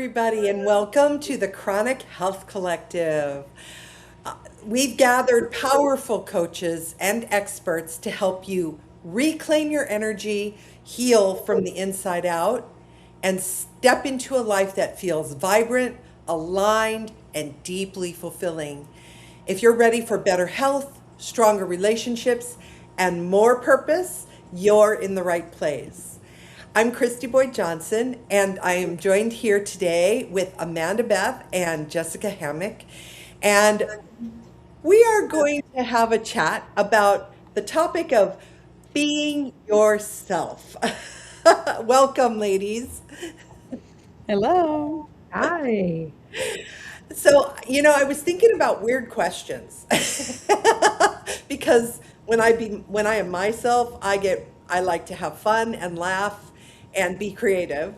everybody, and welcome to the Chronic Health Collective. Uh, we've gathered powerful coaches and experts to help you reclaim your energy, heal from the inside out, and step into a life that feels vibrant, aligned, and deeply fulfilling. If you're ready for better health, stronger relationships, and more purpose, you're in the right place. I'm Christy Boyd Johnson, and I am joined here today with Amanda Beth and Jessica Hammock. And we are going to have a chat about the topic of being yourself. Welcome, ladies. Hello. Hi. So, I was thinking about weird questions because when I am myself, I like to have fun and laugh and be creative.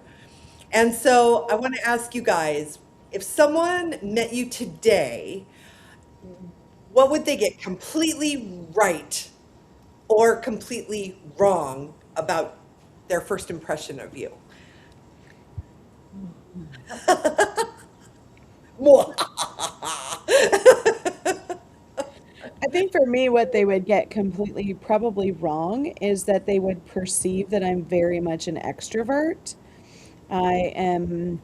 And so, I want to ask you guys, if someone met you today, what would they get completely right or completely wrong about their first impression of you? I think for me, what they would get completely probably wrong is that they would perceive that I'm very much an extrovert. I am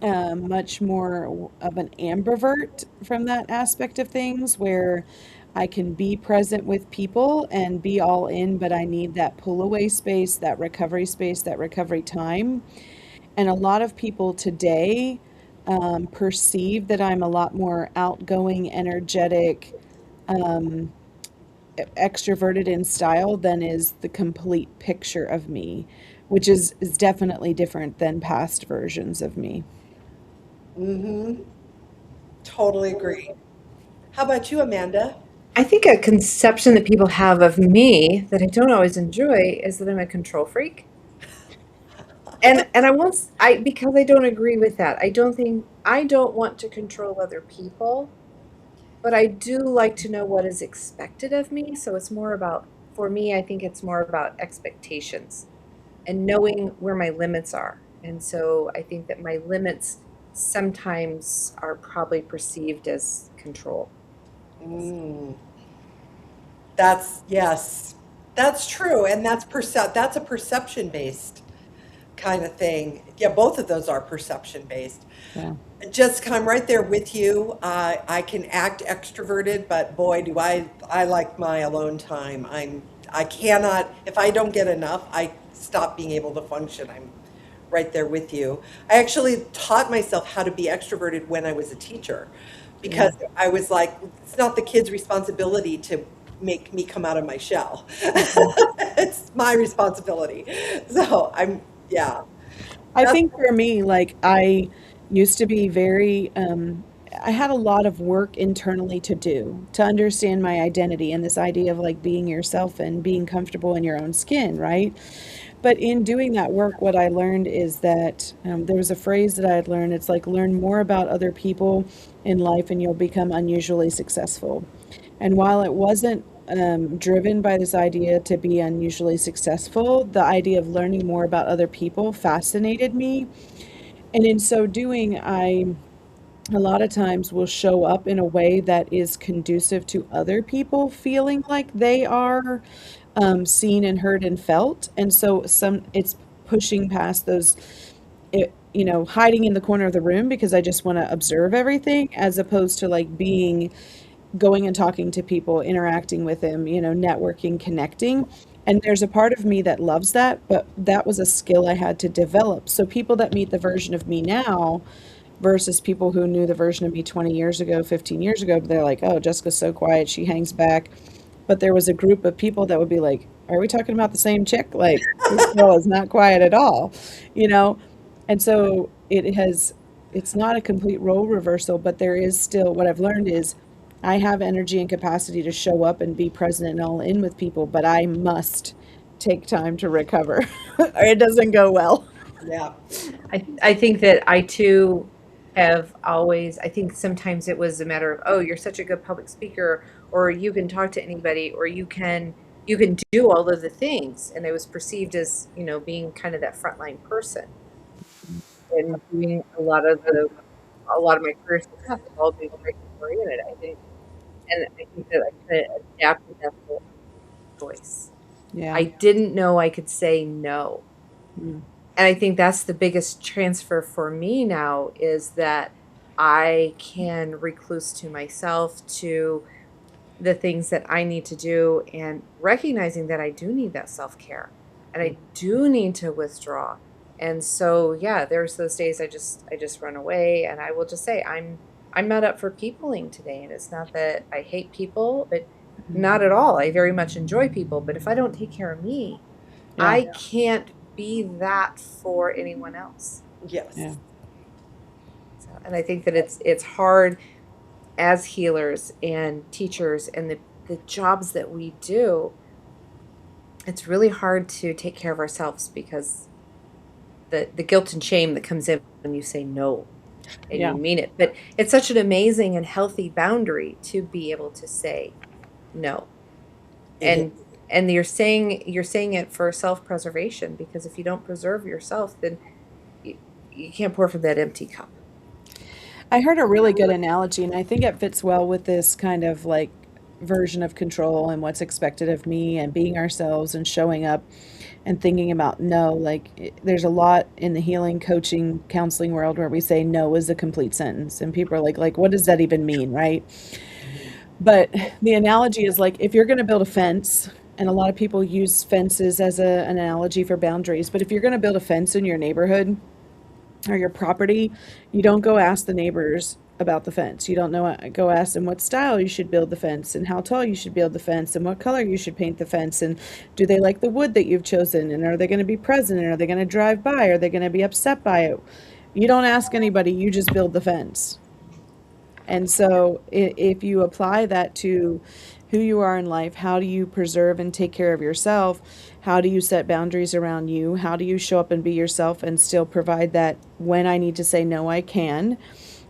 much more of an ambivert from that aspect of things, where I can be present with people and be all in, but I need that pull away space, that recovery time. And a lot of people today perceive that I'm a lot more outgoing, energetic, um, extroverted in style than is the complete picture of me, which is definitely different than past versions of me. Hmm. Totally agree. How about you, Amanda? I think a conception that people have of me that I don't always enjoy is that I'm a control freak. And I once I because I don't agree with that. I don't want to control other people, but I do like to know what is expected of me. So it's more about for me, I think it's more about expectations and knowing where my limits are. And so I think that my limits sometimes are probably perceived as control. Mm, yes, that's true, and that's a perception based kind of thing. Yeah, both of those are perception based. Yeah. Jessica, I'm right there with you. I can act extroverted, but boy, do I like my alone time. I cannot if I don't get enough, I stop being able to function. I'm right there with you. I actually taught myself how to be extroverted when I was a teacher Yeah. because I was like, it's not the kid's responsibility to make me come out of my shell. Mm-mm. It's my responsibility. So yeah. I That's, think for me, like I used to be I had a lot of work internally to do to understand my identity and this idea of like being yourself and being comfortable in your own skin, right? But in doing that work, what I learned is that there was a phrase that I had learned. It's like learn more about other people in life and you'll become unusually successful. And while it wasn't driven by this idea to be unusually successful, the idea of learning more about other people fascinated me. And in so doing, I a lot of times will show up in a way that is conducive to other people feeling like they are seen and heard and felt. And so it's pushing past those, hiding in the corner of the room because I just want to observe everything, as opposed to like going and talking to people, interacting with them, networking, connecting. And there's a part of me that loves that, but that was a skill I had to develop. So people that meet the version of me now versus people who knew the version of me 20 years ago, 15 years ago, they're like, oh, Jessica's so quiet, she hangs back. But there was a group of people that would be like, are we talking about the same chick? Like, this girl is not quiet at all, you know? And so it's not a complete role reversal, but there is still, what I've learned is I have energy and capacity to show up and be present and all in with people, but I must take time to recover or it doesn't go well. yeah. I think that I too have always I think sometimes it was a matter of, oh, you're such a good public speaker, or you can talk to anybody, or you can do all of the things. And I was perceived as, being kind of that frontline person. in doing a lot of my career success has all been crisis oriented. I think, and I think that I kind of adapted that whole choice. Yeah. I didn't know I could say no. Mm. And I think that's the biggest transfer for me now is that I can recluse to myself, to the things that I need to do, and recognizing that I do need that self-care and I do need to withdraw. And so, yeah, there's those days I just run away, and I will just say I'm not up for peopling today. And it's not that I hate people, but not at all. I very much enjoy people, but if I don't take care of me, Yeah. I can't be that for anyone else. Yes. Yeah. So, and I think that it's hard as healers and teachers and the jobs that we do. It's really hard to take care of ourselves because the guilt and shame that comes in when you say no and Yeah. you mean it. But it's such an amazing and healthy boundary to be able to say no. It And you're saying it for self-preservation, because if you don't preserve yourself, then you can't pour from that empty cup. I heard a really good analogy, and I think it fits well with this kind of like version of control and what's expected of me and being ourselves and showing up and thinking about no. There's a lot in the healing, coaching, counseling world where we say no is a complete sentence, and people are like, what does that even mean, right? But the analogy is like if you're going to build a fence, and a lot of people use fences as an analogy for boundaries, but if you're going to build a fence in your neighborhood or your property, you don't go ask the neighbors about the fence. You don't know, go ask them what style you should build the fence and how tall you should build the fence and what color you should paint the fence and do they like the wood that you've chosen and are they going to be present and are they going to drive by? Are they going to be upset by it? You don't ask anybody, you just build the fence. And so if you apply that to who you are in life, how do you preserve and take care of yourself? How do you set boundaries around you? How do you show up and be yourself and still provide that when I need to say no, I can?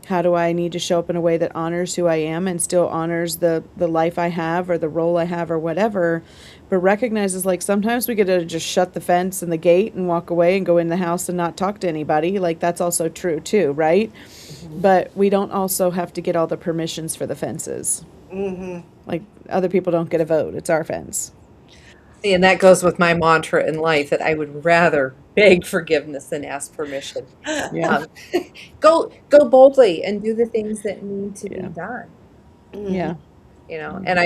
How do I need to show up in a way that honors who I am and still honors the life I have or the role I have or whatever, but recognizes like sometimes we get to just shut the fence and the gate and walk away and go in the house and not talk to anybody. Like that's also true too, right? But we don't also have to get all the permissions for the fences. Like other people don't get a vote. It's our fence. And that goes with my mantra in life, that I would rather beg forgiveness than ask permission. Yeah. Go boldly and do the things that need to be Yeah. done. Yeah. And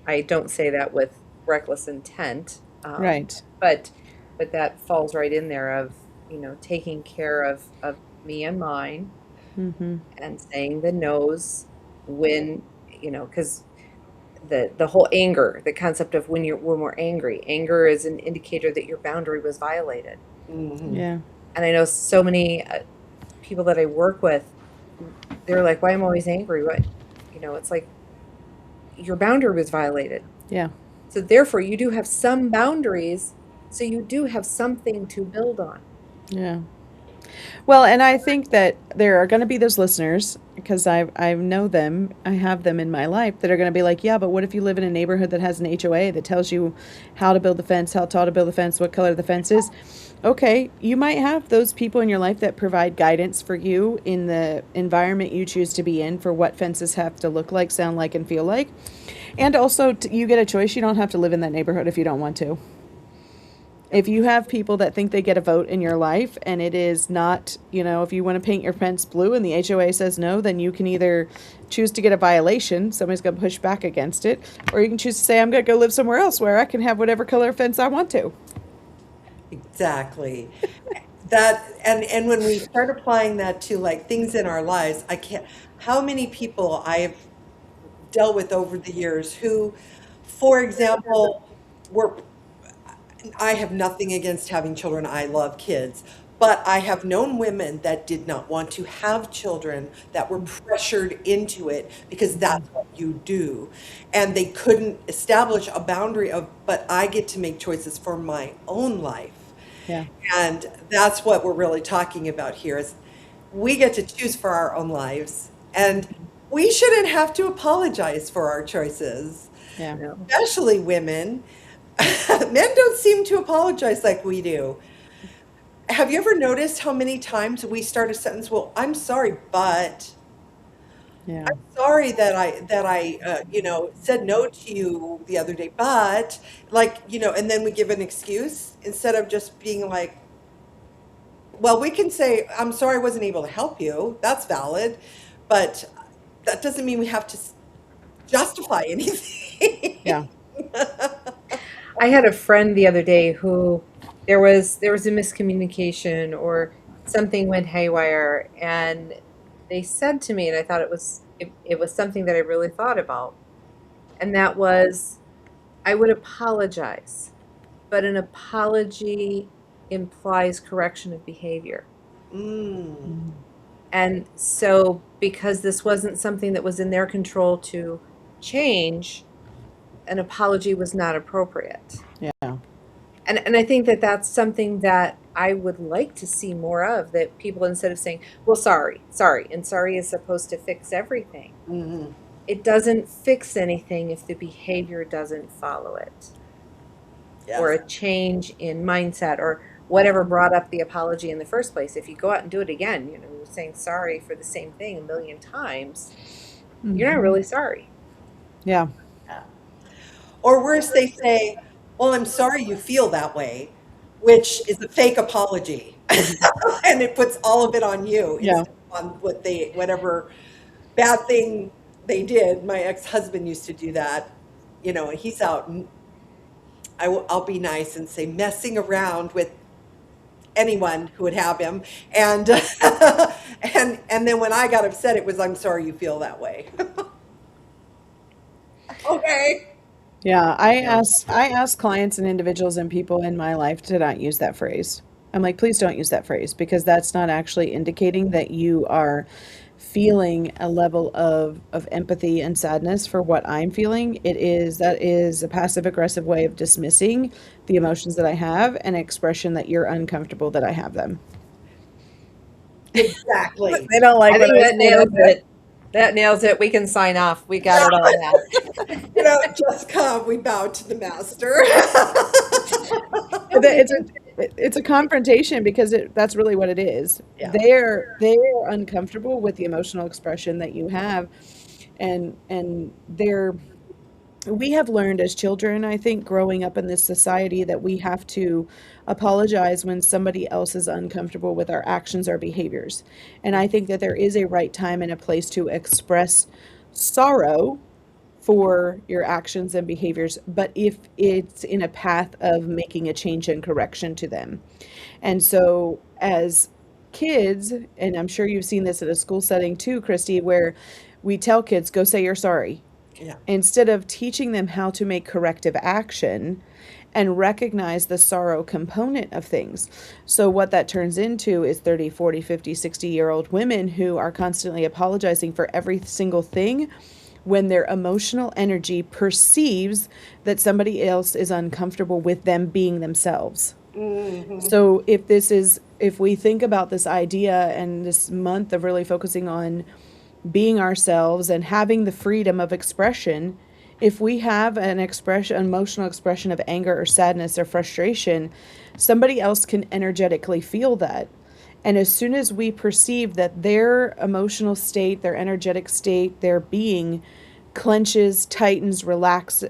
I don't say that with reckless intent. Right. But that falls right in there of, taking care of me and mine, Mm-hmm. and saying the no's when, because the whole anger, the concept of when we're angry, anger is an indicator that your boundary was violated. Yeah. And I know so many people that I work with, they're like, why am I always angry? What, it's like your boundary was violated. Yeah. So therefore you do have some boundaries. So you do have something to build on. Yeah. Well, and I think that there are going to be those listeners because I know them, I have them in my life that are going to be like, yeah, but what if you live in a neighborhood that has an HOA that tells you how to build the fence, how tall to build the fence, what color the fence is? Okay, you might have those people in your life that provide guidance for you in the environment you choose to be in for what fences have to look like, sound like, and feel like. And also, you get a choice. You don't have to live in that neighborhood if you don't want to. If you have people that think they get a vote in your life and it is not, if you want to paint your fence blue and the HOA says no, then you can either choose to get a violation, somebody's going to push back against it, or you can choose to say, I'm going to go live somewhere else where I can have whatever color fence I want to. Exactly. That and when we start applying that to like things in our lives, how many people I've dealt with over the years who, for example, were I have nothing against having children. I love kids. But I have known women that did not want to have children that were pressured into it because that's what you do. And they couldn't establish a boundary of, but I get to make choices for my own life. Yeah. And that's what we're really talking about here is we get to choose for our own lives. And we shouldn't have to apologize for our choices, Yeah. especially women. Men don't seem to apologize like we do. have you ever noticed how many times we start a sentence, well, I'm sorry, but Yeah. I'm sorry that I said no to you the other day, but and then we give an excuse instead of just being like, well, we can say, I'm sorry I wasn't able to help you. That's valid, but that doesn't mean we have to justify anything. Yeah. I had a friend the other day who there was a miscommunication or something went haywire, and they said to me, and I thought it was something that I really thought about, and that was, I would apologize, but an apology implies correction of behavior. Mm, Mm. And so, because this wasn't something that was in their control to change, an apology was not appropriate. Yeah. And I think that that's something that I would like to see more of, that people, instead of saying, well, sorry, sorry, and sorry is supposed to fix everything. mhm. It doesn't fix anything if the behavior doesn't follow it, or Yes. a change in mindset, or whatever brought up the apology in the first place. If you go out and do it again, you're saying sorry for the same thing a million times, you're not Mhm. really sorry. Yeah. Yeah. Or worse, they say, well, I'm sorry you feel that way, which is a fake apology. And it puts all of it on you Yeah. instead of on whatever bad thing they did. My ex-husband used to do that, and he's out, and I'll be nice and say messing around with anyone who would have him. And and then when I got upset, it was, I'm sorry you feel that way. Okay. Yeah, I ask clients and individuals and people in my life to not use that phrase. I'm like, please don't use that phrase because that's not actually indicating that you are feeling a level of empathy and sadness for what I'm feeling. That is a passive aggressive way of dismissing the emotions that I have and expression that you're uncomfortable that I have them. Exactly. They don't like I what think I that say, nails don't they? it. That nails it. We can sign off. We got it all now. Just come, we bow to the master. It's a confrontation because that's really what it is. Yeah. They're uncomfortable with the emotional expression that you have, and we have learned as children, I think, growing up in this society, that we have to apologize when somebody else is uncomfortable with our actions or behaviors. And I think that there is a right time and a place to express sorrow for your actions and behaviors, but if it's in a path of making a change and correction to them. And so, as kids, and I'm sure you've seen this at a school setting too, Christy, where we tell kids, go say you're sorry, Yeah. instead of teaching them how to make corrective action and recognize the sorrow component of things. So, what that turns into is 30, 40, 50, 60-year-old women who are constantly apologizing for every single thing when their emotional energy perceives that somebody else is uncomfortable with them being themselves. Hmm. So if we think about this idea and this month of really focusing on being ourselves and having the freedom of expression, if we have emotional expression of anger or sadness or frustration, somebody else can energetically feel that. And as soon as we perceive that their emotional state, their energetic state, their being clenches, tightens, relax,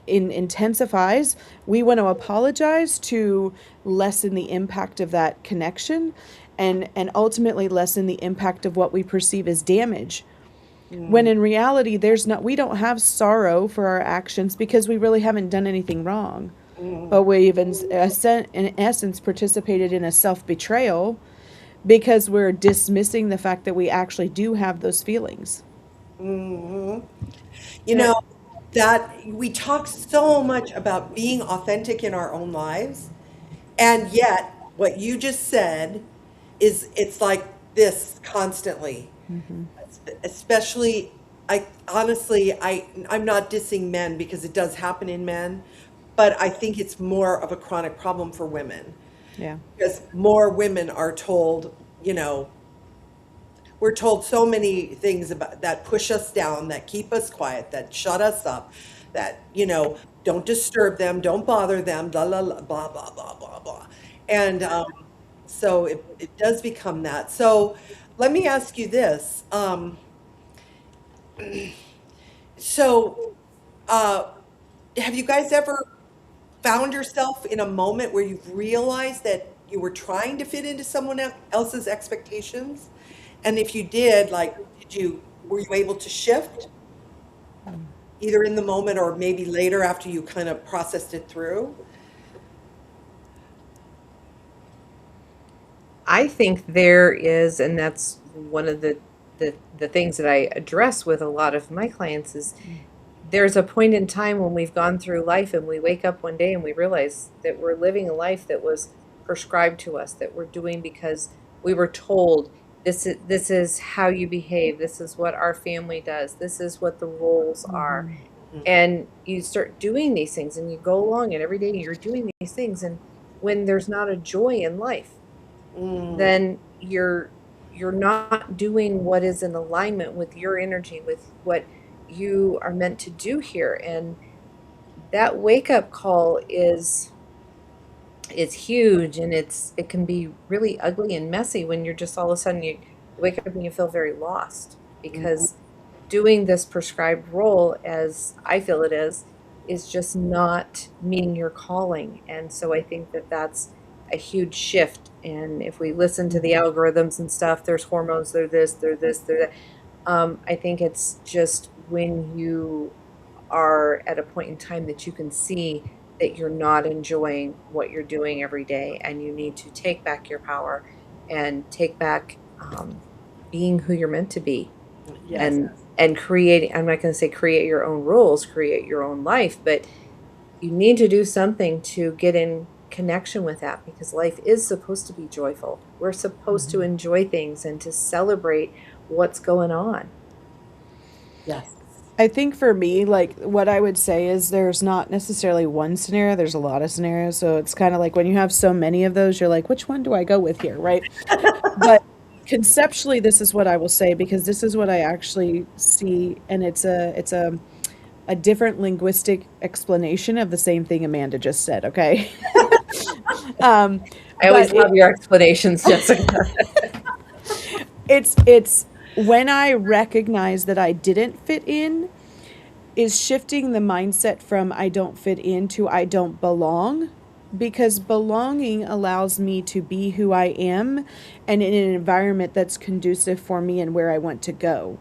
intensifies, we want to apologize to lessen the impact of that connection and ultimately lessen the impact of what we perceive as damage. When in reality, we don't have sorrow for our actions because we really haven't done anything wrong. But we've in essence participated in a self-betrayal because we're dismissing the fact that we actually do have those feelings. Hmm. You And know, that we talk so much about being authentic in our own lives, and yet what you just said it's like this constantly. Hmm. Especially, I honestly, I'm not dissing men because it does happen in men, but I think it's more of a chronic problem for women Yeah. because more women are told, we're told so many things about that push us down, that keep us quiet, that shut us up, that, don't disturb them, don't bother them, blah, blah, blah, blah, blah, blah, blah, blah. And So it does become that. So let me ask you this. So uh, have you guys ever found yourself in a moment where you've realized that you were trying to fit into someone else's expectations? And if you did, like, were you able to shift either in the moment or maybe later after you kind of processed it through? I think there is, and that's one of the things that I address with a lot of my clients is there's a point in time when we've gone through life and we wake up one day and we realize that we're living a life that was prescribed to us, that we're doing because we were told this is how you behave, this is what our family does, this is what the roles are. Mhm. And you start doing these things and you go along and every day you're doing these things, and when there's not a joy in life, Mm, then you're not doing what is in alignment with your energy, with what you are meant to do here. And that wake up call is huge, and it can be really ugly and messy when you're just all of a sudden you wake up and you feel very lost mhm. because doing this prescribed role, as I feel it is just not meeting your calling. And so I think that that's a huge shift. And if we listen to the algorithms and stuff, there's hormones, they're this, they're this, they're that. I think it's just when you are at a point in time that you can see that you're not enjoying what you're doing every day, and you need to take back your power and take back being who you're meant to be, Yes. and create. I'm not going to say create your own rules, create your own life, but you need to do something to get in connection with that, because life is supposed to be joyful. We're supposed to Mhm. enjoy things and to celebrate what's going on. Yes. I think for me, like what I would say is there's not necessarily one scenario, there's a lot of scenarios. So it's kind of like when you have so many of those, you're like, which one do I go with here, right? But conceptually, this is what I will say because this is what I actually see, and it's a different linguistic explanation of the same thing Amanda just said, okay? um, I always but love your explanations, Jessica. it's when I recognize that I didn't fit in is shifting the mindset from I don't fit in to I don't belong, because belonging allows me to be who I am and in an environment that's conducive for me and where I want to go.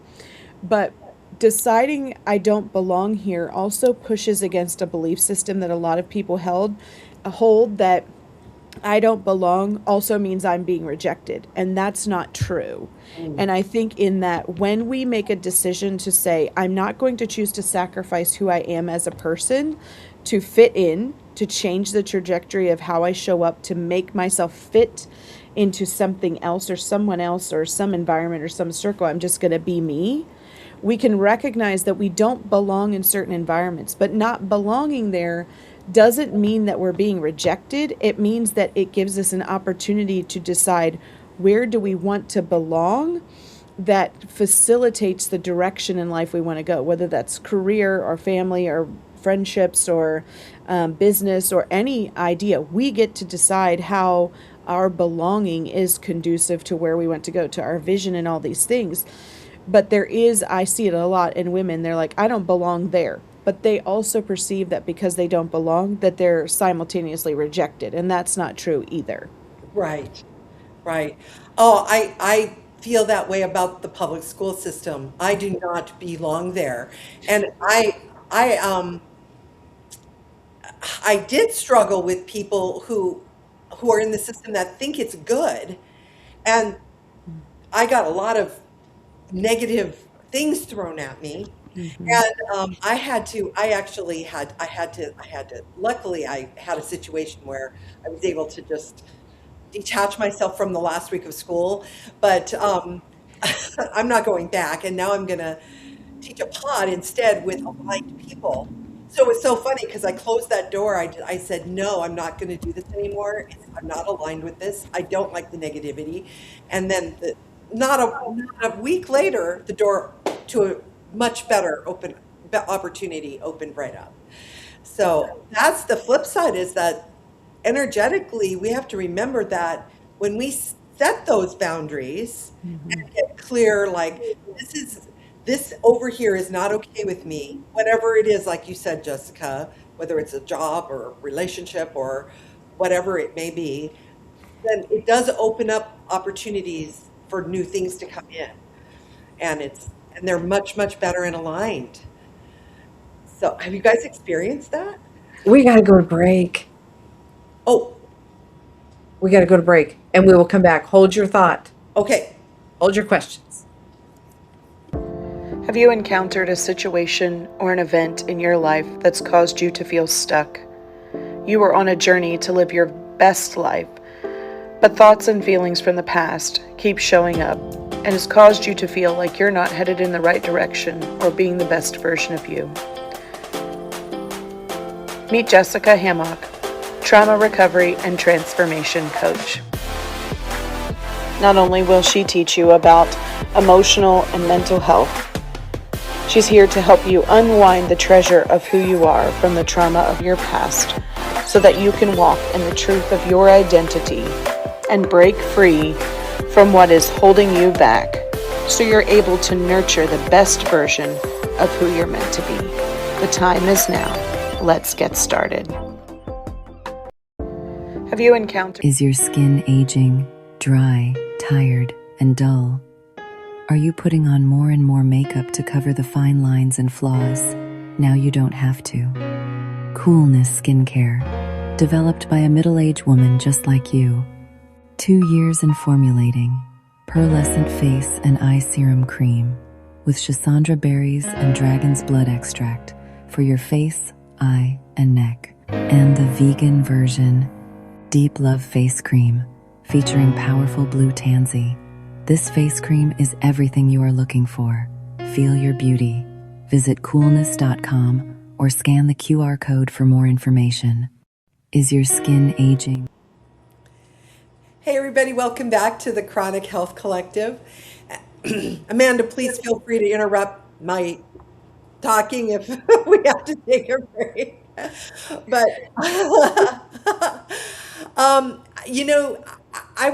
But deciding I don't belong here also pushes against a belief system that a lot of people hold, that I don't belong also means I'm being rejected. And that's not true. Mm, And I think in that when we make a decision to say, I'm not going to choose to sacrifice who I am as a person to fit in, to change the trajectory of how I show up, to make myself fit into something else or someone else or some environment or some circle, I'm just going to be me. We can recognize that we don't belong in certain environments, but not belonging there doesn't mean that we're being rejected. It means that it gives us an opportunity to decide where do we want to belong that facilitates the direction in life we want to go, whether that's career or family or friendships or business or any idea. We get to decide how our belonging is conducive to where we want to go, to our vision and all these things. But I see it a lot in women. They're like, I don't belong there. But they also perceive that because they don't belong, that they're simultaneously rejected. And that's not true either. right. Right. Oh, I feel that way about the public school system. I do not belong there. And I did struggle with people who are in the system that think it's good. And I got a lot of negative things thrown at me. Mm-hmm. And I had to, luckily, I had a situation where I was able to just detach myself from the last week of school. But I'm not going back. And now I'm going to teach a pod instead with aligned people. So it's so funny because I closed that door. I said, no, I'm not going to do this anymore. I'm not aligned with this. I don't like the negativity. And then not a week later, the door to a much better opportunity opened right up. So that's the flip side, is that energetically, we have to remember that when we set those boundaries Mhm. and get clear, like this is this over here is not okay with me, whatever it is, like you said, Jessica, whether it's a job or a relationship or whatever it may be, then it does open up opportunities for new things to come in. And they're much better and aligned. So have you guys experienced that? We got to go to break. Oh, We got to go to break, and we will come back. Hold your thought. okay. Hold your questions. Have you encountered a situation or an event in your life that's caused you to feel stuck? You were on a journey to live your best life, but thoughts and feelings from the past keep showing up and has caused you to feel like you're not headed in the right direction or being the best version of you. Meet Jessica Hammock, trauma recovery and transformation coach. Not only will she teach you about emotional and mental health, she's here to help you unwind the treasure of who you are from the trauma of your past so that you can walk in the truth of your identity and break free from what is holding you back so you're able to nurture the best version of who you're meant to be. The time is now. Let's get started. Have you encountered? Is your skin aging, dry, tired, and dull? Are you putting on more and more makeup to cover the fine lines and flaws? Now you don't have to. Coolness Skincare, developed by a middle-aged woman just like you. 2 years in formulating, pearlescent face and eye serum cream with Schisandra berries and dragon's blood extract for your face, eye, and neck. And the vegan version, Deep Love Face Cream, featuring powerful blue tansy. This face cream is everything you are looking for. Feel your beauty. Visit coolness.com or scan the QR code for more information. Is your skin aging? Hey, everybody, welcome back to the Chronic Health Collective. Amanda, please feel free to interrupt my talking if we have to take a break. But, you know, I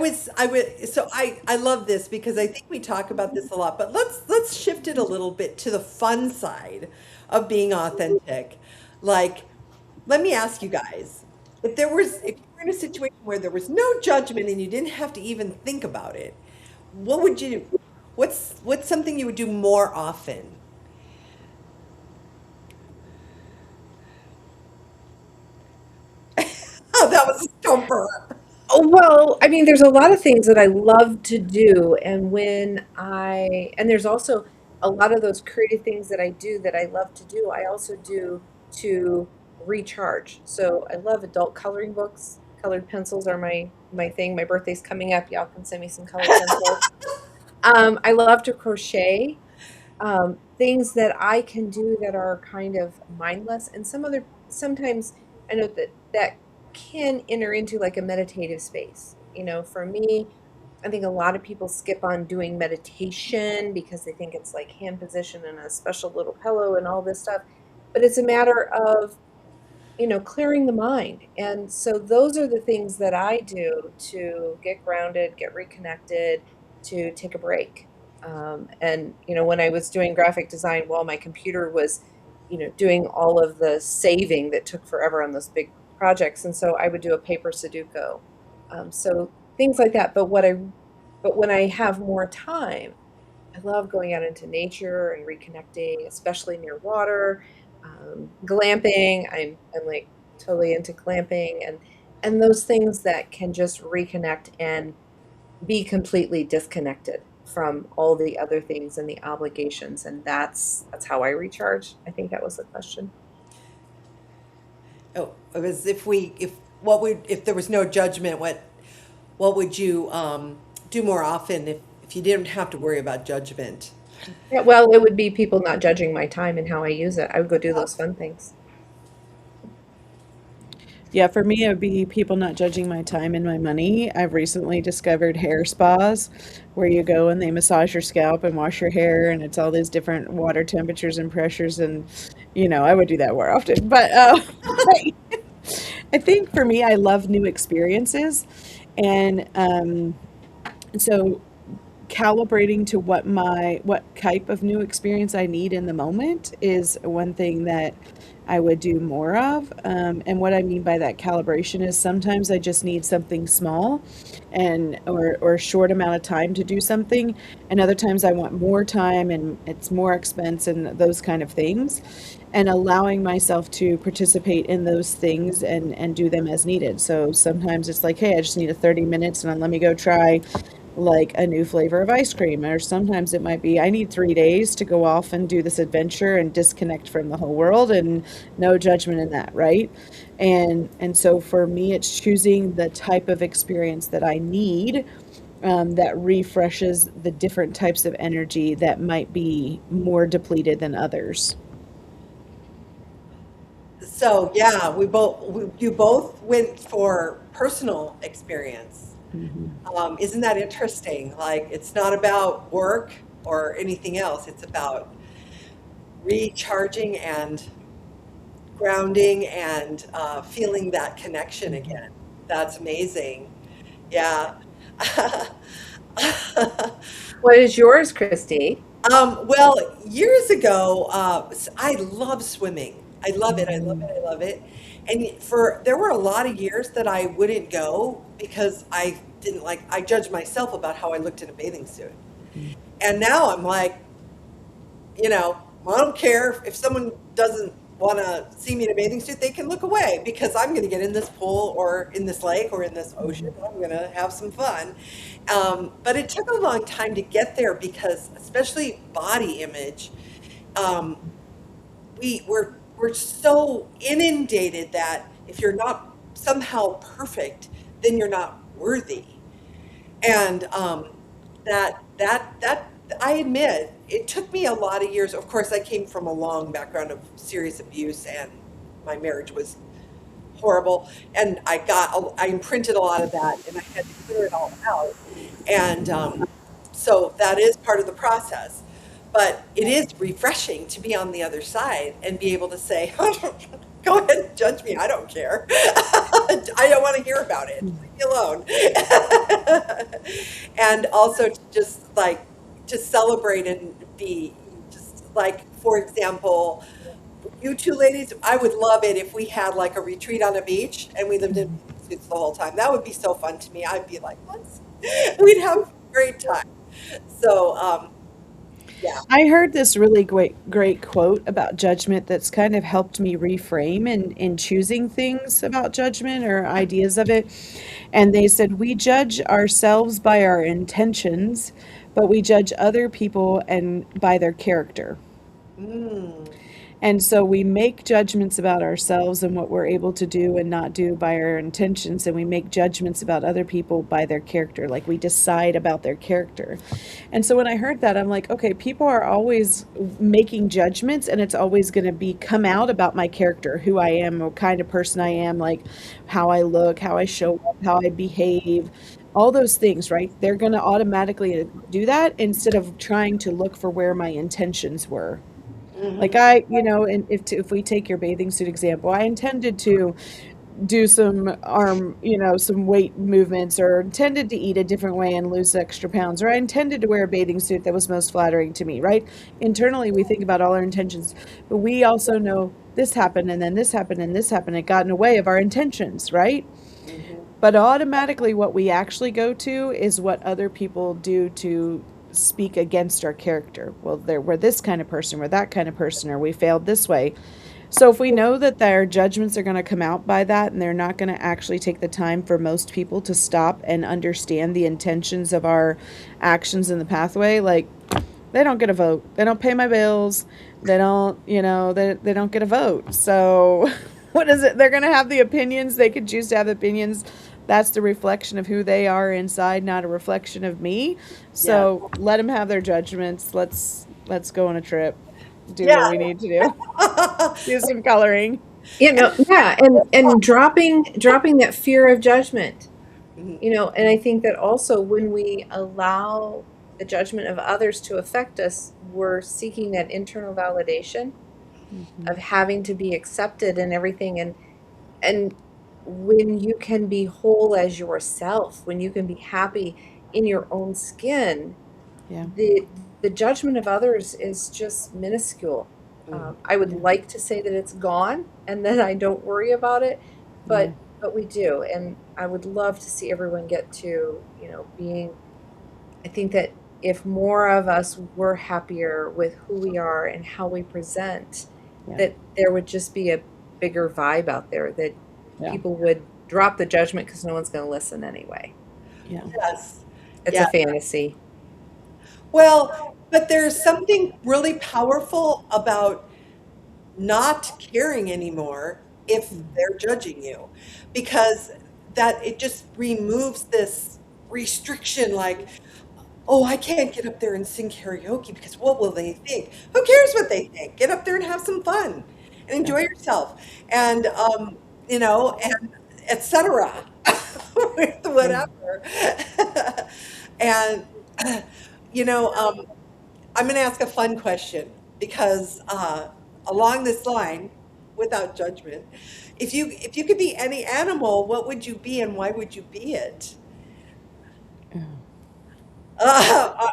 love this because I think we talk about this a lot, but let's shift it a little bit to the fun side of being authentic. Like, let me ask you guys, if you were in a situation where there was no judgment and you didn't have to even think about it, what would you, what's something you would do more often? Oh, that was a stumper. Oh, well, I mean, there's a lot of things that I love to do, and there's also a lot of those creative things that I do that I love to do. I also do to recharge. So I love adult coloring books. Colored pencils are my thing. My birthday's coming up. Y'all can send me some colored pencils. I love to crochet. Things that I can do that are kind of mindless, and sometimes I know that can enter into like a meditative space. For me, I think a lot of people skip on doing meditation because they think it's like hand position and a special little pillow and all this stuff. But it's a matter of, clearing the mind. And so those are the things that I do to get grounded, get reconnected, to take a break. And, when I was doing graphic design, while my computer was, doing all of the saving that took forever on those big projects. And so I would do a paper Sudoku. So things like that. But when I have more time, I love going out into nature and reconnecting, especially near water. Glamping, I'm like totally into glamping and those things that can just reconnect and be completely disconnected from all the other things and the obligations. And that's how I recharge. I think that was the question. Oh, it was if there was no judgment, what would you do more often if you didn't have to worry about judgment? Yeah, well, it would be people not judging my time and how I use it. I would go do those fun things. Yeah, for me, it would be people not judging my time and my money. I've recently discovered hair spas where you go and they massage your scalp and wash your hair, and it's all these different water temperatures and pressures. And, I would do that more often. But I think for me, I love new experiences. And so calibrating to what type of new experience I need in the moment is one thing that I would do more of. And what I mean by that calibration is sometimes I just need something small and or a short amount of time to do something, and other times I want more time and it's more expense and those kind of things. And allowing myself to participate in those things and do them as needed. So sometimes it's like, hey, I just need a 30 minutes and let me go try like a new flavor of ice cream. Or sometimes it might be, I need 3 days to go off and do this adventure and disconnect from the whole world, and no judgment in that, right? And so for me, it's choosing the type of experience that I need, that refreshes the different types of energy that might be more depleted than others. So yeah, you both went for personal experience. Mhm. Isn't that interesting? Like, it's not about work or anything else. It's about recharging and grounding and feeling that connection again. That's amazing. Yeah. What is yours, Christy? Well, years ago, I love swimming. I love it. I love Mhm. it. I love it. And there were a lot of years that I wouldn't go because I didn't like, I judged myself about how I looked in a bathing suit. And now I'm like, you know, I don't care if someone doesn't want to see me in a bathing suit, they can look away because I'm going to get in this pool or in this lake or in this ocean. Mhm. And I'm going to have some fun. But it took a long time to get there because, especially body image, um, we're so inundated that if you're not somehow perfect, then you're not worthy. And that I admit it took me a lot of years. Of course, I came from a long background of serious abuse, and my marriage was horrible. And I imprinted a lot of that, and I had to clear it all out. And so that is part of the process. But it is refreshing to be on the other side and be able to say, go ahead and judge me. I don't care. I don't want to hear about it. Leave me alone. And also to just like to celebrate and be just like, for example, you two ladies, I would love it if we had like a retreat on a beach and we lived in Mhm. suits the whole time. That would be so fun to me. I'd be like, let's, we'd have a great time. So, yeah. I heard this really great quote about judgment that's kind of helped me reframe in choosing things about judgment or ideas of it. And they said, we judge ourselves by our intentions, but we judge other people and by their character. Mm, And so we make judgments about ourselves and what we're able to do and not do by our intentions, and we make judgments about other people by their character. Like we decide about their character. And so when I heard that, I'm like, okay, people are always making judgments, and it's always going to be come out about my character, who I am, what kind of person I am, like how I look, how I show up, how I behave, all those things, right? They're going to automatically do that instead of trying to look for where my intentions were. Like mhm. I, and if we take your bathing suit example, I intended to do some some weight movements, or intended to eat a different way and lose extra pounds, or I intended to wear a bathing suit that was most flattering to me, right? Internally, we think about all our intentions, but we also know this happened and then this happened and this happened. It got in the way of our intentions, right? Mhm. But automatically, what we actually go to is what other people do to speak against our character. Well, we're this kind of person, we're that kind of person, or we failed this way. So if we know that their judgments are going to come out by that, and they're not going to actually take the time for most people to stop and understand the intentions of our actions in the pathway, like they don't get a vote. They don't pay my bills. They don't, they don't get a vote. So what is it? They're going to have the opinions. They could choose to have opinions. That's the reflection of who they are inside, not a reflection of me. Yeah. So let them have their judgments. Let's go on a trip. Do Yeah. what we need to do. Do some coloring. Yeah, and dropping that fear of judgment. Mhm. And I think that also when we allow the judgment of others to affect us, we're seeking that internal validation Mhm. of having to be accepted and everything. And when you can be whole as yourself, when you can be happy in your own skin, Yeah. the the judgment of others is just minuscule. I would Yeah. like to say that it's gone and then I don't worry about it, Yeah. but we do, and I would love to see everyone get to, being. I think that if more of us were happier with who we are and how we present, Yeah. that there would just be a bigger vibe out there, that Yeah. people would drop the judgment because no one's going to listen anyway. Yeah. Yes. It's a Yeah. fantasy. Well, but there's something really powerful about not caring anymore if they're judging you, because that it just removes this restriction, like, oh, I can't get up there and sing karaoke because what will they think? Who cares what they think? Get up there and have some fun and Yeah. enjoy yourself, and and etc. with Yeah. whatever. And you know, I'm going to ask a fun question because along this line, without judgment, if you could be any animal, what would you be and why would you be it? Yeah.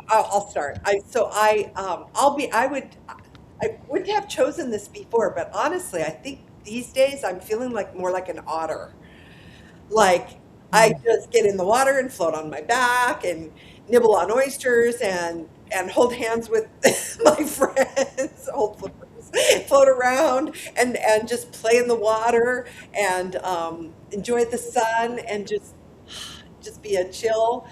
I'll start. I wouldn't have chosen this before, but honestly, I think these days I'm feeling like more like an otter. Like I just get in the water and float on my back and nibble on oysters and hold hands with my friends, hold flippers, float around and just play in the water and enjoy the sun and just be a chill,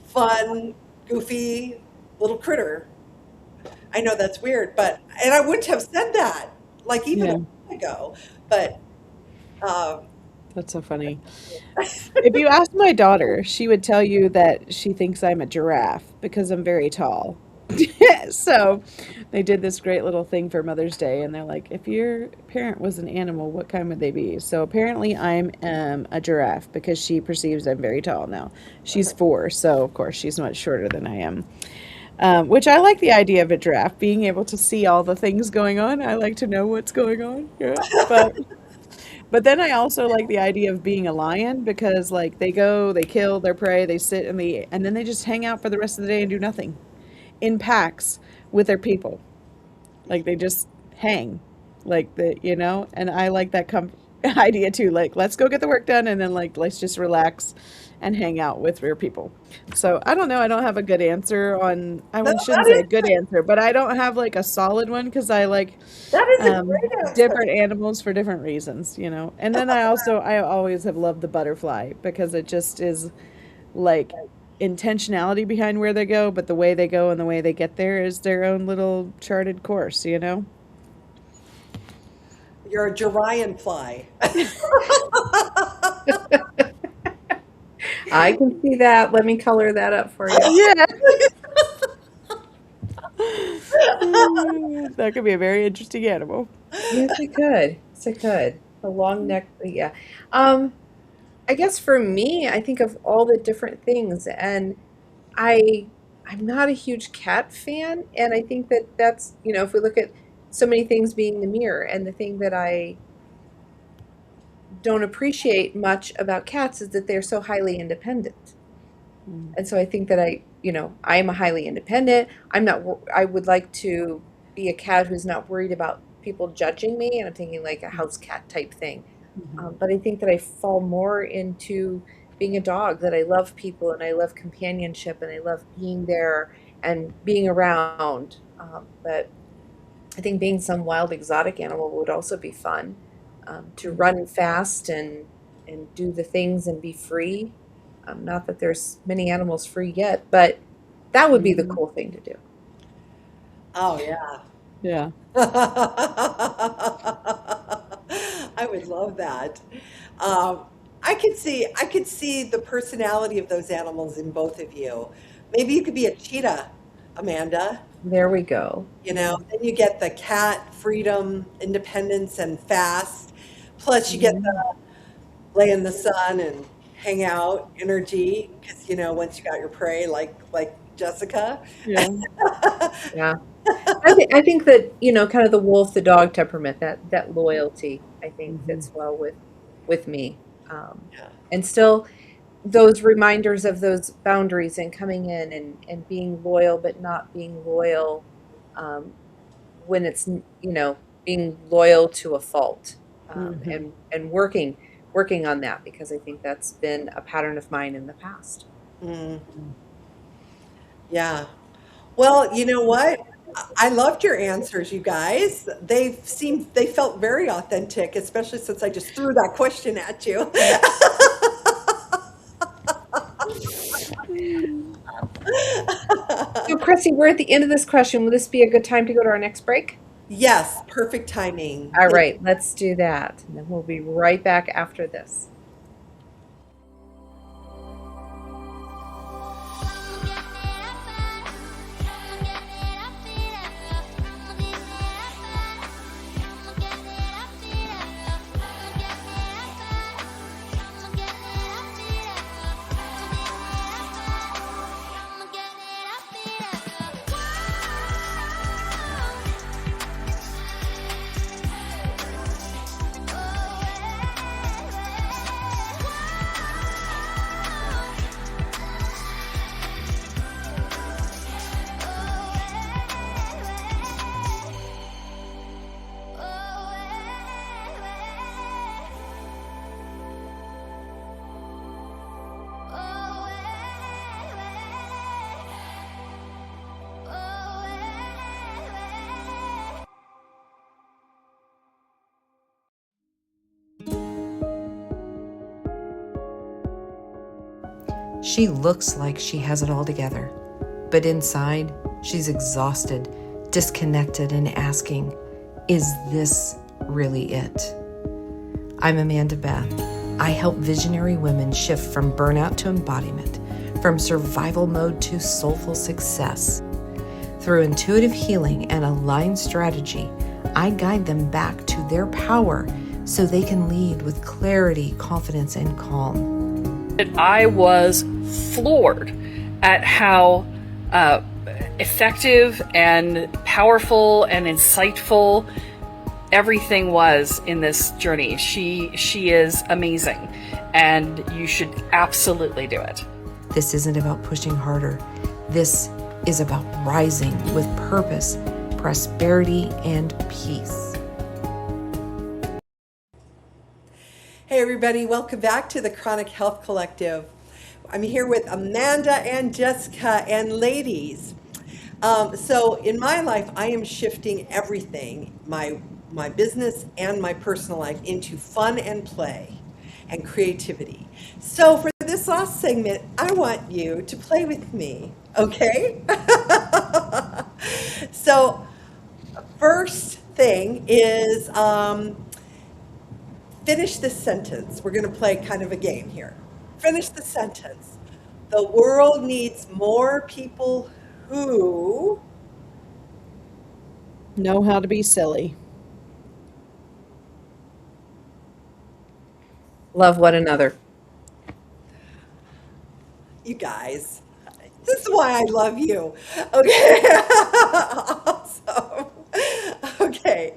fun, goofy little critter. I know that's weird, but and I wouldn't have said that like even a Yeah. week ago, but um, That's so funny. If you ask my daughter, she would tell you that she thinks I'm a giraffe because I'm very tall. So they did this great little thing for Mother's Day, and they're like, if your parent was an animal, what kind would they be? So apparently I'm a giraffe because she perceives I'm very tall now. She's 4, so of course she's much shorter than I am. Which I like the idea of a giraffe, being able to see all the things going on. I like to know what's going on. Yeah. But then I also like the idea of being a lion because like they go, they kill their prey, they sit in the and then they just hang out for the rest of the day and do nothing in packs with their people. Like they just hang. Like and I like that idea too. Like let's go get the work done and then like let's just relax and hang out with your people. So I don't know. I don't have a good answer on. no, Shouldn't say a good answer, but I don't have like a solid one because I like that is a great answer. different animals for different reasons. And then I always have loved the butterfly because it just is like intentionality behind where they go, but the way they go and the way they get there is their own little charted course. You're a Jerian fly. I can see that. Let me color that up for you. Yeah. That could be a very interesting animal. Yes, it could. Yes, it could. A long neck, yeah. Um, I guess for me, I think of all the different things, and I I'm not a huge cat fan, and I think that that's, if we look at so many things being the mirror, and the thing that I don't appreciate much about cats is that they're so highly independent. Mm. And so I think that I am a highly independent. I would like to be a cat who's not worried about people judging me. And I'm thinking like a house cat type thing. Mhm. But I think that I fall more into being a dog, that I love people and I love companionship and I love being there and being around. But I think being some wild exotic animal would also be fun, to run fast and do the things and be free. Not that there's many animals free yet, but that would be the Mhm. cool thing to do. Oh yeah. Yeah. I would love that. Um, I could see the personality of those animals in both of you. Maybe you could be a cheetah, Amanda. There we go. Then you get the cat freedom, independence, and fast. Plus, you get Mhm. the lay in the sun and hang out energy because once you got your prey, like Jessica. Yeah. Yeah. I think that, kind of the wolf, the dog temperament, that loyalty, I think Mhm. fits well with me. Yeah. And still those reminders of those boundaries and coming in and being loyal, but not being loyal um, when it's, being loyal to a fault, Mhm. and working on that, because I think that's been a pattern of mine in the past. Mm, yeah. Well, you know what? I loved your answers, you guys. They felt very authentic, especially since I just threw that question at you. So, Chrissy, we're at the end of this question. Will this be a good time to go to our next break? Yes, perfect timing. All Thank right, let's do that. And then we'll be right back after this. She looks like she has it all together, but inside, she's exhausted, disconnected, and asking, is this really it? I'm Amanda Beth. I help visionary women shift from burnout to embodiment, from survival mode to soulful success. Through intuitive healing and aligned strategy, I guide them back to their power so they can lead with clarity, confidence, and calm. I was floored at how effective and powerful and insightful everything was in this journey. She is amazing, and you should absolutely do it. This isn't about pushing harder. This is about rising with purpose, prosperity, and peace. Hey, everybody, welcome back to the Chronic Health Collective. I'm here with Amanda and Jessica, and ladies. So in my life, I am shifting everything, my business and my personal life, into fun and play and creativity. So for this last segment, I want you to play with me, okay? So first thing is finish this sentence. We're going to play kind of a game here. Finish the sentence. The world needs more people who. Know how to be silly. Love one another. You guys, this is why I love you. Okay. Awesome. Okay.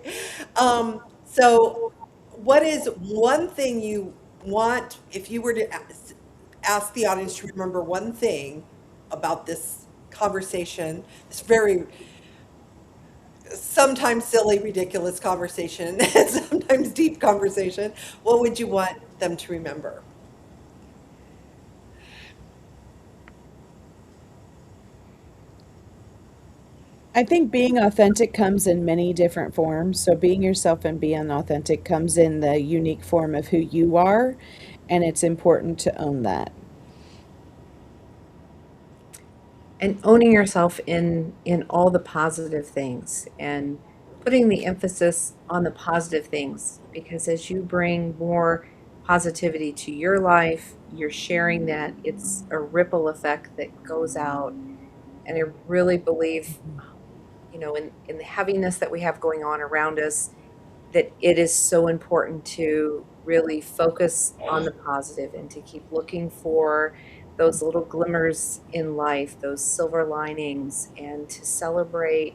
So, what is one thing you want, if you were to ask the audience to remember one thing about this conversation, this very sometimes silly, ridiculous conversation, and sometimes deep conversation, what would you want them to remember? I think being authentic comes in many different forms. So being yourself and being authentic comes in the unique form of who you are, and it's important to own that. And owning yourself in all the positive things, and putting the emphasis on the positive things, because as you bring more positivity to your life, you're sharing that. It's a ripple effect that goes out. And I really believe, in the heaviness that we have going on around us, that it is so important to really focus on the positive and to keep looking for those little glimmers in life, those silver linings, and to celebrate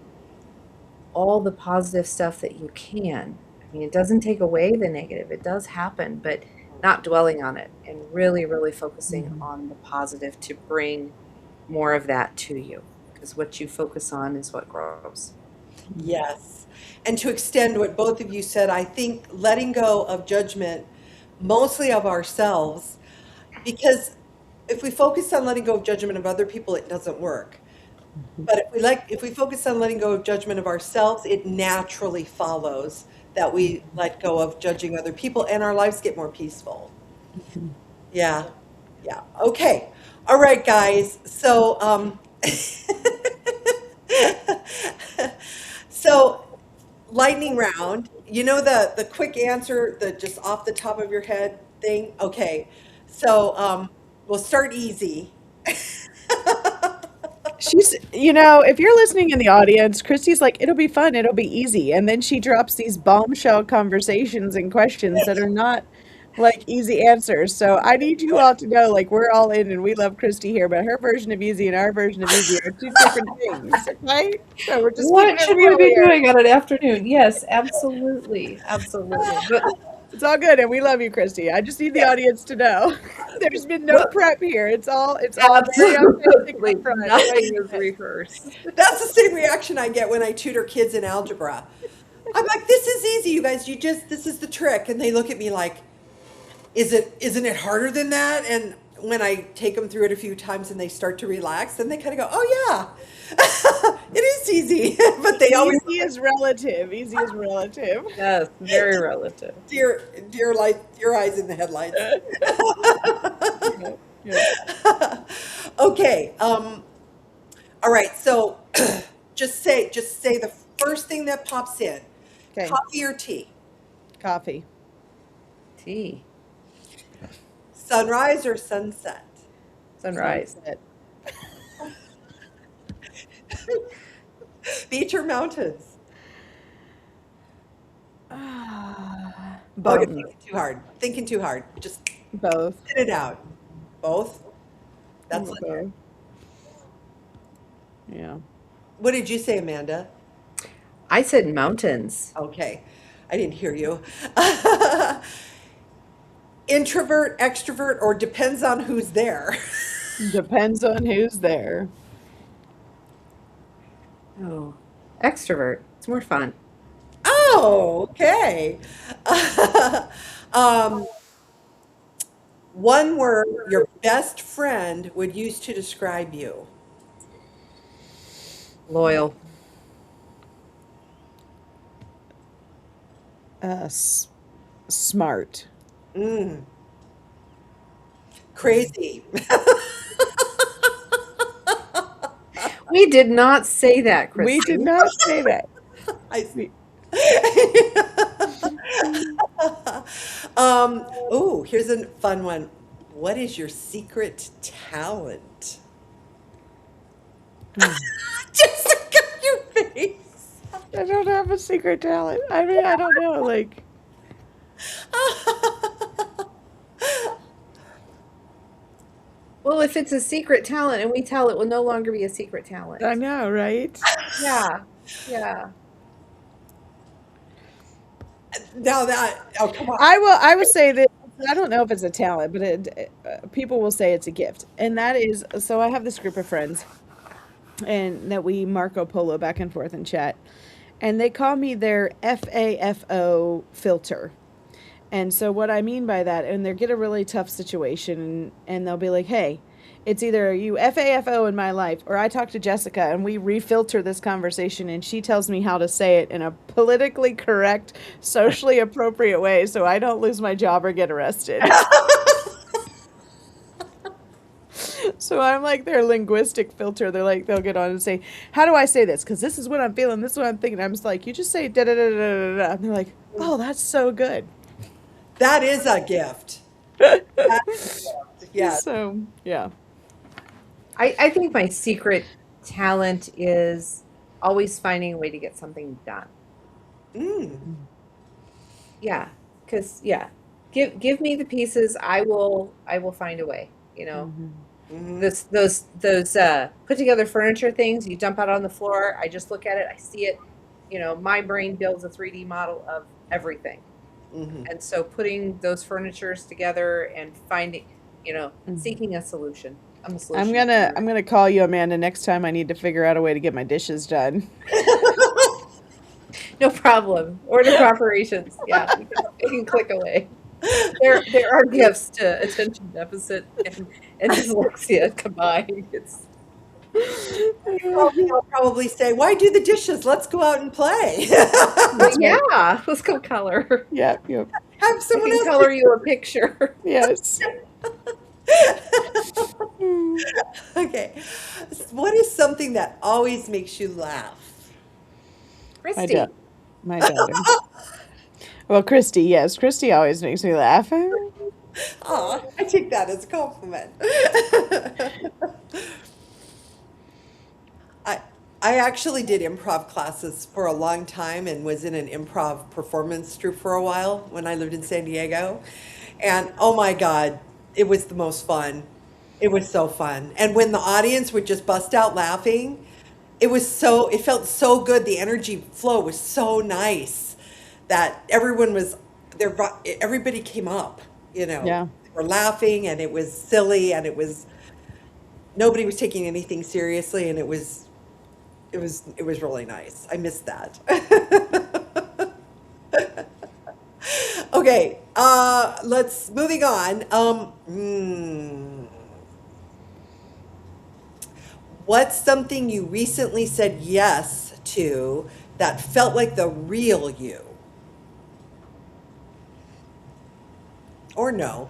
all the positive stuff that you can. I mean, it doesn't take away the negative, it does happen, but not dwelling on it, and really, really focusing on the positive to bring more of that to you. Because what you focus on is what grows. Yes. And to extend what both of you said, I think letting go of judgment, mostly of ourselves, because if we focus on letting go of judgment of other people, it doesn't work. But if we focus on letting go of judgment of ourselves, it naturally follows that we let go of judging other people and our lives get more peaceful. Yeah. Yeah. Okay. All right, guys. So, so lightning round. You know the quick answer, the just off the top of your head thing. Okay. So, we'll start easy. She's, if you're listening in the audience, Christy's like, it'll be fun, it'll be easy. And then she drops these bombshell conversations and questions that are not like easy answers. So I need you all to know, like, we're all in and we love Christy here, but her version of easy and our version of easy are two different things. Okay? So we're just keeping What it should we real be here. doing on an afternoon? Yes, absolutely, absolutely. But It's all good, and we love you, Christy. I just need the audience to know. There's been no prep here. It's all very authentic absolutely up front. nothing is rehearsed. That's the same reaction I get when I tutor kids in algebra. I'm like, this is easy, you guys. This is the trick. And they look at me like, isn't it harder than that? And when I take them through it a few times and they start to relax, then they kind of go, oh yeah, it is easy. But they always Easy is relative. Easy is relative. Yes, very relative. dear light, your eyes in the headlights. Yeah. Okay. All right. So just say the first thing that pops in. Okay. Coffee or tea? Coffee. Tea. Sunrise or sunset? Sunrise. Sunset. Beach or mountains? Both. Okay, thinking too hard. Just Both. spit it out. Both? That's Okay. Yeah. What did you say, Amanda? I said mountains. Okay. I didn't hear you. Introvert, extrovert, or depends on who's there? Depends on who's there. Oh, extrovert. It's more fun. Oh, okay. um, One word your best friend would use to describe you. Loyal. Smart. Mm, crazy. We did not say that, Christy. We did not say that. I see. Here's a fun one. What is your secret talent? Jessica, your face. I don't have a secret talent. I mean, I don't know. Like, Well, if it's a secret talent and we tell it will no longer be a secret talent. I know, right? Yeah. Yeah. Now that, oh, come on. I would say that I don't know if it's a talent, but people will say it's a gift. And that is, so I have this group of friends and that we Marco Polo back and forth in chat. And they call me their FAFO filter. And so what I mean by that, and they get a really tough situation and they'll be like, hey, it's either you FAFO in my life or I talk to Jessica and we refilter this conversation and she tells me how to say it in a politically correct, socially appropriate way so I don't lose my job or get arrested. So I'm like their linguistic filter. They're like, they'll get on and say, how do I say this? Because this is what I'm feeling. This is what I'm thinking. I'm just like, you just say da da da da da da. And they're like, oh, that's so good. That is a gift. That is a gift. Yeah. So, yeah. I think my secret talent is always finding a way to get something done. Mm. Yeah. Because, give me the pieces. I will find a way, you know. Mhm. Those put together furniture things you dump out on the floor. I just look at it, I see it, you know, my brain builds a 3D model of everything. And so putting those furnitures together and finding, Mhm. seeking a solution. I'm a I'm solution gonna finder. I'm gonna call you, Amanda, next time I need to figure out a way to get my dishes done. No problem. Order of operations. Yeah, we can click away. There are gifts to attention deficit and dyslexia combined. It's I'll probably say, "Why do the dishes? Let's go out and play." well, That's right. yeah. Let's go color. Yep, yep. Have I someone can else. color you a picture. Yes. Mm. Okay. What is something that always makes you laugh? My da Christy. my daughter. Well, Christy, yes. Christy always makes me laugh. Aw, I take that as a compliment. I I actually did improv classes for a long time and was in an improv performance troupe for a while when I lived in San Diego. And oh my God, it was the most fun. It was so fun. And when the audience would just bust out laughing, it felt so good. The energy flow was so nice that everybody came up, Yeah. they were laughing and it was silly and nobody was taking anything seriously and it was really nice. I missed that. Okay, let's moving on. What's something you recently said yes to that felt like the real you? Or no?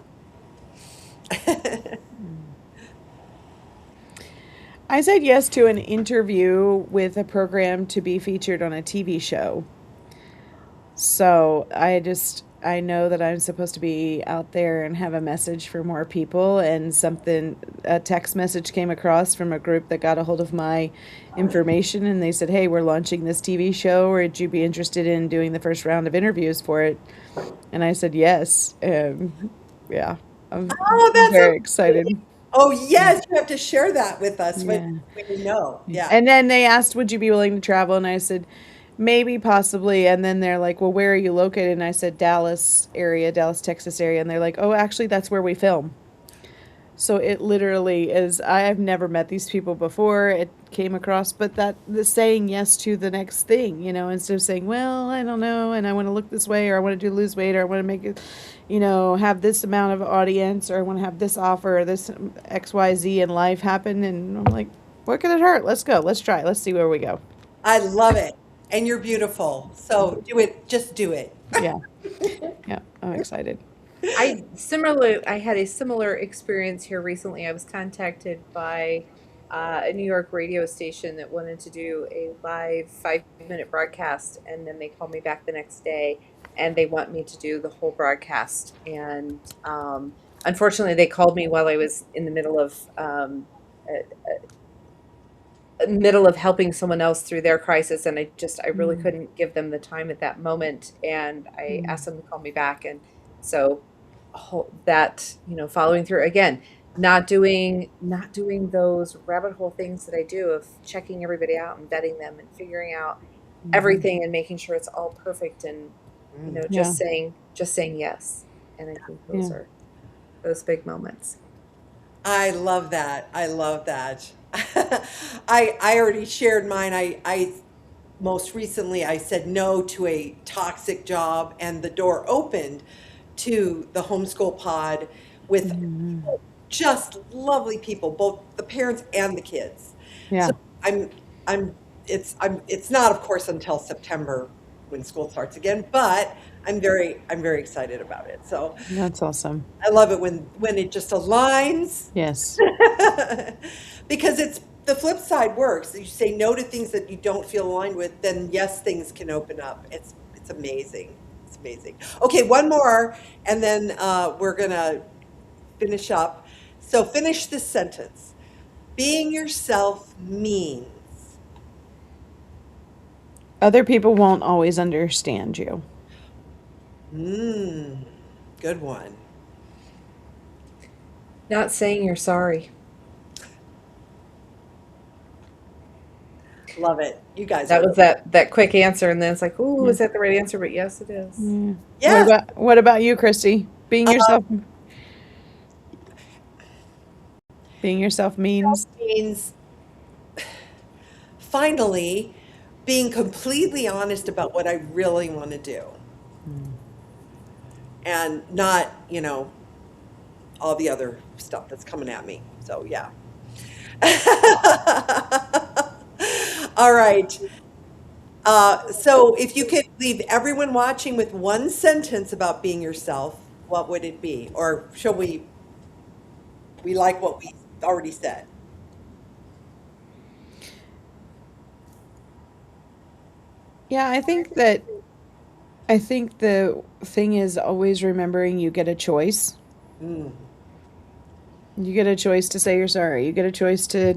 I said yes to an interview with a program to be featured on a TV show. So I know that I'm supposed to be out there and have a message for more people, and a text message came across from a group that got a hold of my information, and they said, "Hey, we're launching this TV show. Would you be interested in doing the first round of interviews for it?" And I said yes. Yeah, I'm Oh, that's very amazing. excited. Oh, Yeah. yes, you have to share that with us Yeah. when you know. Yeah. Yeah. And then they asked, "Would you be willing to travel?" And I said, "Maybe, possibly." And then they're like, "Well, where are you located?" And I said, "Dallas area, Dallas, Texas area." And they're like, "Oh, actually, that's where we film." So it literally is. I have never met these people before. It came across, but that the saying yes to the next thing, instead of saying, "Well, I don't know, and I want to look this way, or I want to do lose weight, or I want to make it, have this amount of audience, or I want to have this offer, or this XYZ in life happen." And I'm like, "What could it hurt? Let's go. Let's try. Let's see where we go." I love it. And you're beautiful. So do it. Just do it. Yeah, yeah, I'm excited. I had a similar experience here recently. I was contacted by a New York radio station that wanted to do a live 5-minute broadcast, and then they called me back the next day, and they want me to do the whole broadcast. And unfortunately, they called me while I was in the middle of helping someone else through their crisis, and I really Mm, couldn't give them the time at that moment, and I mm, asked them to call me back. And so that, following through again, not doing those rabbit hole things that I do of checking everybody out and vetting them and figuring out mhm. everything and making sure it's all perfect, and Yeah, just saying yes. And I think those yeah. are those big moments. I love that. I love that. I already shared mine. I most recently I said no to a toxic job and the door opened to the homeschool pod with Mhm. just lovely people, both the parents and the kids. So Yeah, I'm I'm it's not of course until September when school starts again, but I'm very excited about it. So that's awesome. I love it when it just aligns Yes. because it's the flip side works. You say no to things that you don't feel aligned with, then yes, things can open up. It's amazing. It's amazing. Okay, one more, and then we're gonna finish up. So finish this sentence. Being yourself means. Other people won't always understand you. Mmm, good one. Not saying you're sorry. Love it. You guys That are. was that quick answer, and then it's like, ooh, is that the right answer? But yes, it is. Yeah. Yes. What about you, Christy? Being yourself means Means finally being completely honest about what I really want to do and not, all the other stuff that's coming at me. So, yeah. All right. So, if you could leave everyone watching with one sentence about being yourself, what would it be? Or shall we like what we already said? yeah, I think the thing is always remembering you get a choice. Mm, You get a choice to say you're sorry. You get a choice to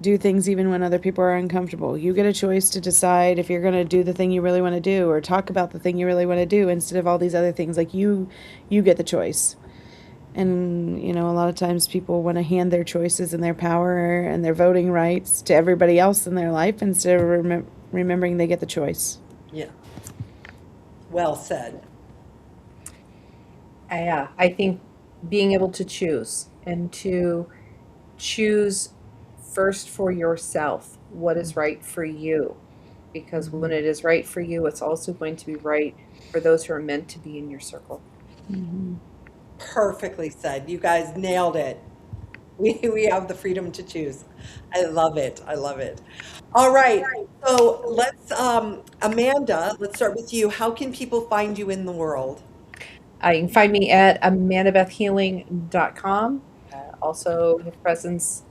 do things even when other people are uncomfortable. You get a choice to decide if you're going to do the thing you really want to do or talk about the thing you really want to do instead of all these other things. Like you get the choice. And a lot of times people want to hand their choices and their power and their voting rights to everybody else in their life instead of remembering they get the choice. yeah. Well said. Yeah, I think being able to choose and to choose first for yourself what is right for you. Because when it is right for you, it's also going to be right for those who are meant to be in your circle. Perfectly said. You guys nailed it. We have the freedom to choose. I love it. I love it. All right. So let's, Amanda, let's start with you. How can people find you in the world? You can find me at amandabethhealing.com. Also, have presence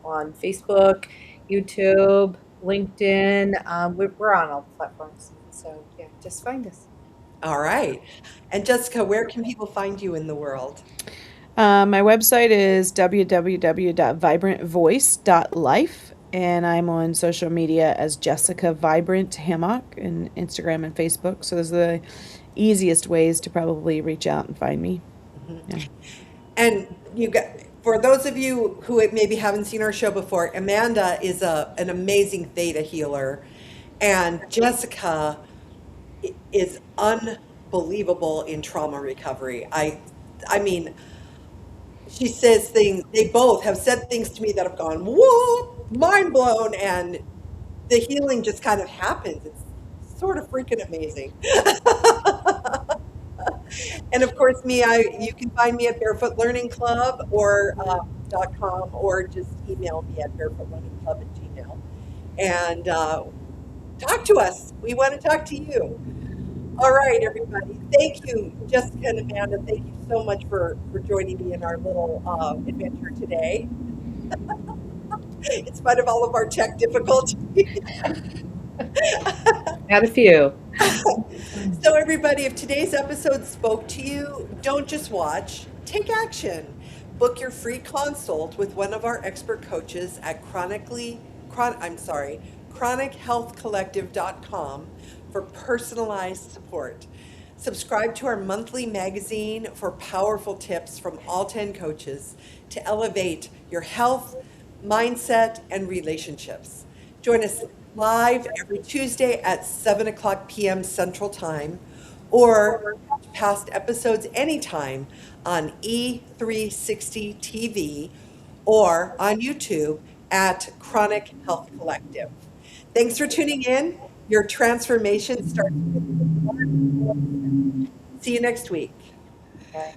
on Facebook, YouTube, LinkedIn. We're on all the platforms. So, yeah, just find us. All right. And Jessica, where can people find you in the world? My website is www.vibrantvoice.life, and I'm on social media as Jessica Vibrant Hammock in Instagram and Facebook. So those are the easiest ways to probably reach out and find me. Yeah. And for those of you who maybe haven't seen our show before, Amanda is an amazing theta healer, and Jessica is unbelievable in trauma recovery. I mean, she says things. They both have said things to me that have gone, whoa, mind blown, and the healing just kind of happens. It's sort of freaking amazing. And of course, you can find me at Barefoot Learning Club or .com, or just email me at barefootlearningclub@gmail. And talk to us. We want to talk to you. All right, everybody. Thank you, Jessica and Amanda. Thank you so much for joining me in our little adventure today, in spite of all of our tech difficulties. Had a few. So, everybody, if today's episode spoke to you, don't just watch, take action. Book your free consult with one of our expert coaches at chronichealthcollective.com for personalized support. Subscribe to our monthly magazine for powerful tips from all 10 coaches to elevate your health, mindset, and relationships. Join us live every Tuesday at 7 o'clock p.m. Central Time, or past episodes anytime on E360 TV or on YouTube at Chronic Health Collective. Thanks for tuning in. Your transformation starts with. See you next week. Okay.